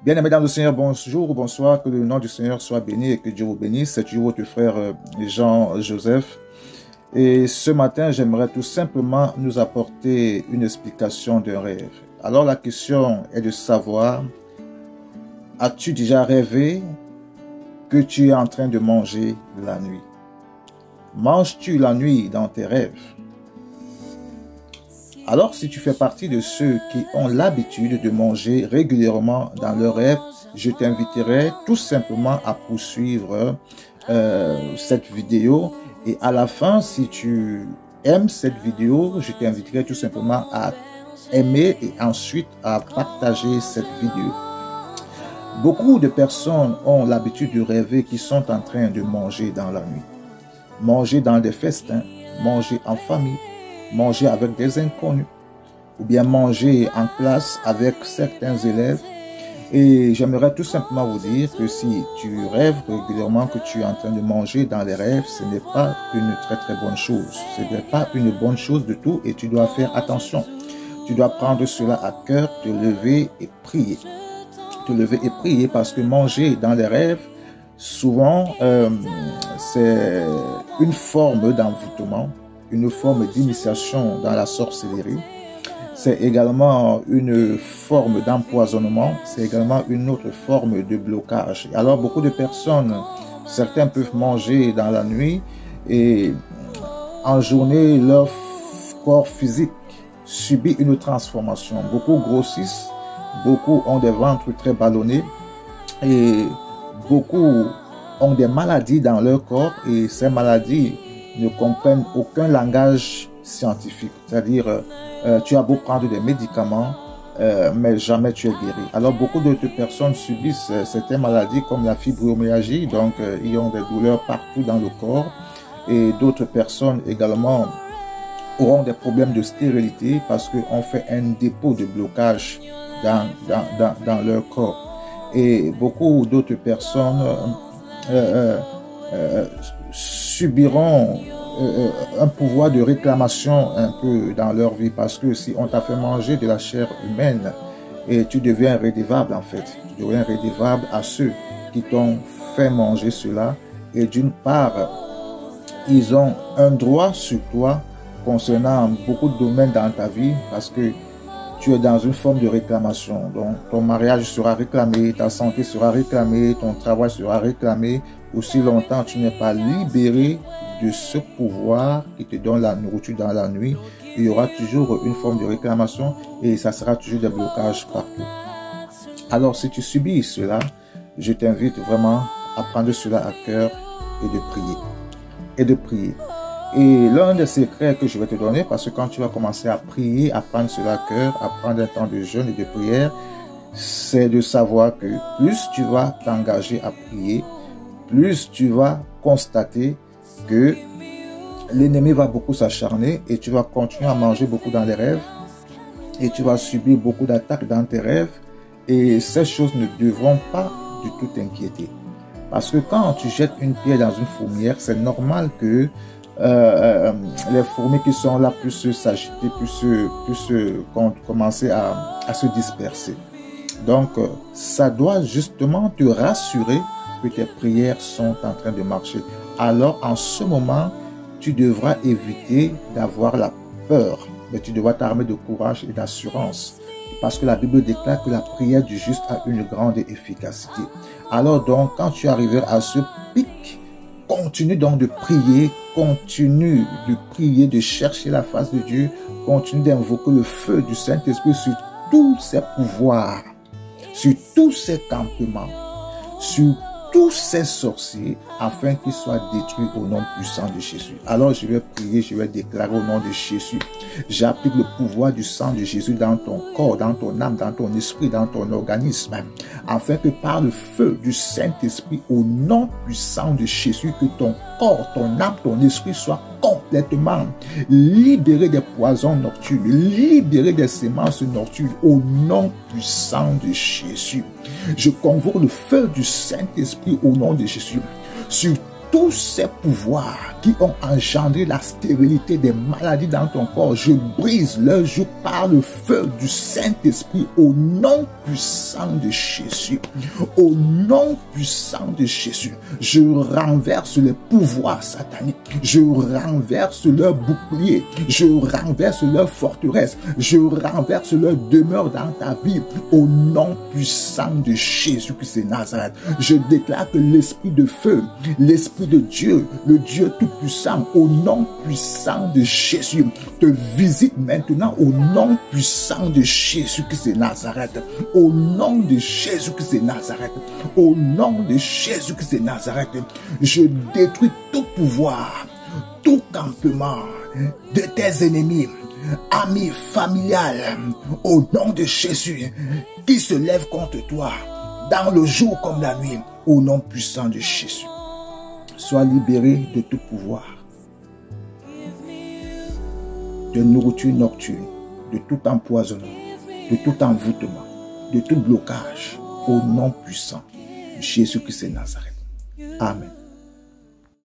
Bien-aimés dans le Seigneur, bonjour ou bonsoir, que le nom du Seigneur soit béni et que Dieu vous bénisse. C'est toujours votre frère Jean-Joseph. Et ce matin, j'aimerais tout simplement nous apporter une explication d'un rêve. Alors la question est de savoir, as-tu déjà rêvé que tu es en train de manger la nuit? Manges-tu la nuit dans tes rêves? Alors, si tu fais partie de ceux qui ont l'habitude de manger régulièrement dans leurs rêves, je t'inviterai tout simplement à poursuivre cette vidéo. Et à la fin, si tu aimes cette vidéo, je t'inviterai tout simplement à aimer et ensuite à partager cette vidéo. Beaucoup de personnes ont l'habitude de rêver qu'ils sont en train de manger dans la nuit. Manger dans des festins, manger en famille, manger avec des inconnus, ou bien manger en classe avec certains élèves. Et j'aimerais tout simplement vous dire que si tu rêves régulièrement que tu es en train de manger dans les rêves, ce n'est pas une très bonne chose. Ce n'est pas une bonne chose du tout et tu dois faire attention. Tu dois prendre cela à cœur, te lever et prier. Te lever et prier parce que manger dans les rêves, souvent, c'est une forme d'envoûtement, une forme d'initiation dans la sorcellerie. C'est également une forme d'empoisonnement. C'est également une autre forme de blocage. Alors, beaucoup de personnes, certains peuvent manger dans la nuit et en journée, leur corps physique subit une transformation. Beaucoup grossissent, beaucoup ont des ventres très ballonnés et beaucoup ont des maladies dans leur corps et ces maladies ne comprennent aucun langage scientifique. C'est-à-dire, tu as beau prendre des médicaments, mais jamais tu es guéri. Alors, beaucoup d'autres personnes subissent certaines maladies comme la fibromyalgie, donc ils ont des douleurs partout dans le corps. Et d'autres personnes également auront des problèmes de stérilité parce qu'on fait un dépôt de blocage dans leur corps. Et beaucoup d'autres personnes subiront un pouvoir de réclamation un peu dans leur vie parce que si on t'a fait manger de la chair humaine et tu deviens rédevable en fait, tu deviens rédevable à ceux qui t'ont fait manger cela et d'une part, ils ont un droit sur toi concernant beaucoup de domaines dans ta vie parce que tu es dans une forme de réclamation. Donc, ton mariage sera réclamé, ta santé sera réclamée, ton travail sera réclamé. Aussi longtemps tu n'es pas libéré de ce pouvoir qui te donne la nourriture dans la nuit, il y aura toujours une forme de réclamation et ça sera toujours des blocages partout. Alors, si tu subis cela, je t'invite vraiment à prendre cela à cœur et de prier. Et de prier. Et l'un des secrets que je vais te donner, parce que quand tu vas commencer à prier, à prendre cela à cœur, à prendre un temps de jeûne et de prière, c'est de savoir que plus tu vas t'engager à prier, plus tu vas constater que l'ennemi va beaucoup s'acharner et tu vas continuer à manger beaucoup dans les rêves et tu vas subir beaucoup d'attaques dans tes rêves et ces choses ne devront pas du tout t'inquiéter. Parce que quand tu jettes une pierre dans une fourmilière, c'est normal que les fourmis qui sont là puissent s'agiter, puissent commencer à se disperser. Donc, ça doit justement te rassurer que tes prières sont en train de marcher. Alors, en ce moment, tu devras éviter d'avoir la peur, mais tu devras t'armer de courage et d'assurance. Parce que la Bible déclare que la prière du juste a une grande efficacité. Alors donc, quand tu arriveras à ce pic, continue donc de prier, continue de prier, de chercher la face de Dieu, continue d'invoquer le feu du Saint-Esprit sur tous ses pouvoirs, sur tous ses campements, sur tous ces sorciers afin qu'ils soient détruits au nom puissant de Jésus. Alors je vais prier, je vais déclarer au nom de Jésus. J'applique le pouvoir du sang de Jésus dans ton corps, dans ton âme, dans ton esprit, dans ton organisme, afin que par le feu du Saint-Esprit, au nom puissant de Jésus, que ton corps, ton âme, ton esprit soient complètement libérés des poisons nocturnes, libérés des semences nocturnes, au nom puissant de Jésus. Je convoque le feu du Saint-Esprit au nom de Jésus sur tous ces pouvoirs qui ont engendré la stérilité des maladies dans ton corps, je brise leur joug par le feu du Saint-Esprit au nom puissant de Jésus. Au nom puissant de Jésus, je renverse les pouvoirs sataniques. Je renverse leurs boucliers. Je renverse leurs forteresses. Je renverse leur demeure dans ta vie. Au nom puissant de Jésus-Christ de Nazareth, je déclare que l'esprit de feu, l'esprit de Dieu, le Dieu tout-puissant, au nom puissant de Jésus, te visite maintenant au nom puissant de Jésus-Christ de Nazareth. Au nom de Jésus-Christ de Nazareth. Au nom de Jésus-Christ de Nazareth, je détruis tout pouvoir, tout campement de tes ennemis, amis, familial, au nom de Jésus, qui se lève contre toi, dans le jour comme la nuit, au nom puissant de Jésus. Sois libéré de tout pouvoir, de nourriture nocturne, de tout empoisonnement, de tout envoûtement, de tout blocage, au nom puissant de Jésus-Christ de Nazareth. Amen.